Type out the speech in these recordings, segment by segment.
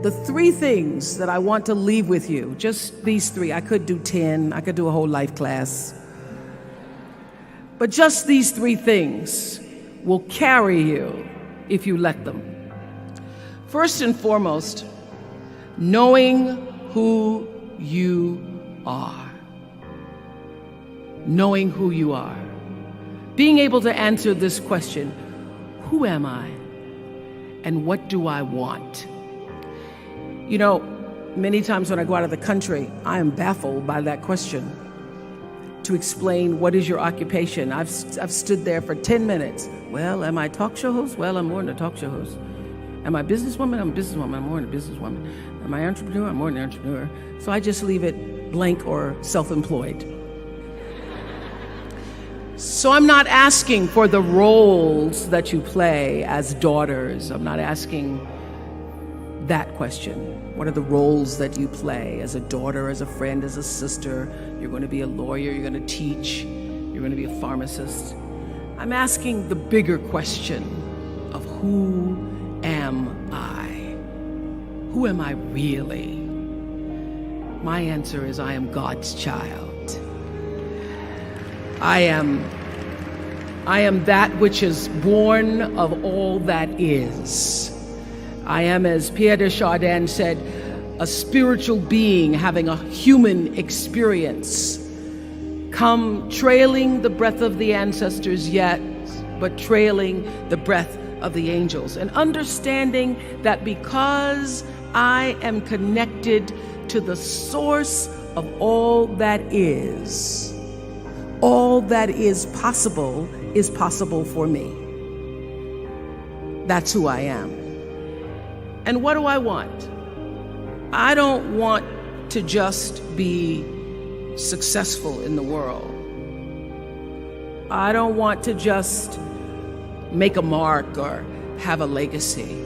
the three things that I want to leave with you, just these three. I could do 10, I could do a whole life class. But just these three things will carry you if you let them. First and foremost, knowing who you are. Knowing who you are. Being able to answer this question, who am I? And what do I want? You know, many times when I go out of the country, I am baffled by that question. To explain what is your occupation. I've stood there for 10 minutes. Well, am I a talk show host? Well, I'm more than a talk show host. Am I a businesswoman? I'm a businesswoman. I'm more than a businesswoman. Am I an entrepreneur? I'm more than an entrepreneur. So I just leave it blank or self-employed. So I'm not asking for the roles that you play as daughters. I'm not asking that question. What are the roles that you play as a daughter, as a friend, as a sister? You're going to be a lawyer, you're going to teach, you're going to be a pharmacist. I'm asking the bigger question of who am I? Who am I really? My answer is I am God's child. I am that which is born of all that is. I am, as Pierre de Chardin said, a spiritual being having a human experience. Come trailing the breath of the ancestors yet, but trailing the breath of the angels. And understanding that because I am connected to the source of all that is possible for me. That's who I am. And what do I want? I don't want to just be successful in the world. I don't want to just make a mark or have a legacy.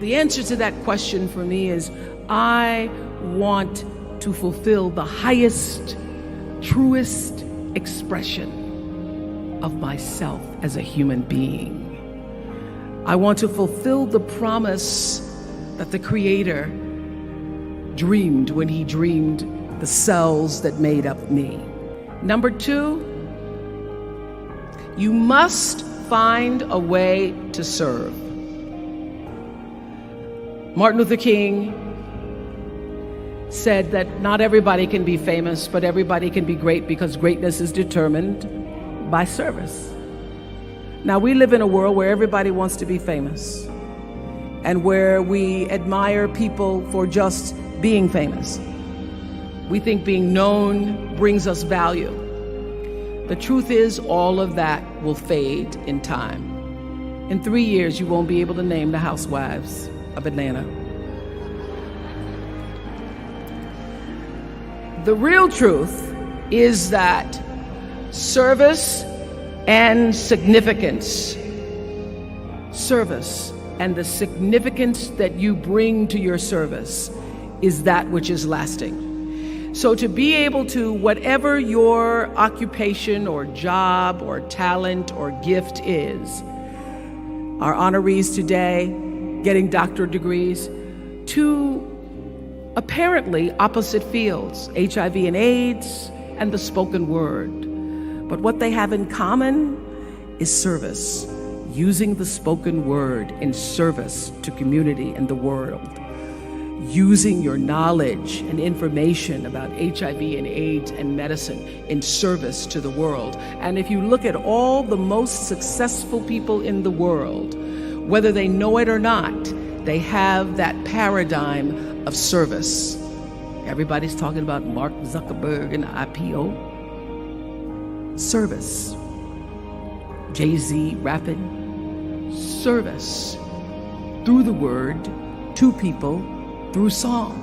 The answer to that question for me is I want to fulfill the highest, truest expression of myself as a human being. I want to fulfill the promise that the Creator dreamed when He dreamed the cells that made up me. Number two, you must find a way to serve. Martin Luther King said that not everybody can be famous, but everybody can be great because greatness is determined by service. Now, we live in a world where everybody wants to be famous and where we admire people for just being famous. We think being known brings us value. The truth is, all of that will fade in time. In 3 years, you won't be able to name the housewives of Atlanta. The real truth is that service and significance, service and the significance that you bring to your service is that which is lasting. So to be able to, whatever your occupation or job or talent or gift is, our honorees today getting doctorate degrees, to apparently opposite fields, HIV and AIDS and the spoken word. But what they have in common is service, using the spoken word in service to community and the world, using your knowledge and information about HIV and AIDS and medicine in service to the world. And if you look at all the most successful people in the world, whether they know it or not, they have that paradigm of service. Everybody's talking about Mark Zuckerberg and IPO. Service. Jay-Z rapping. Service. Through the word, to people, through song.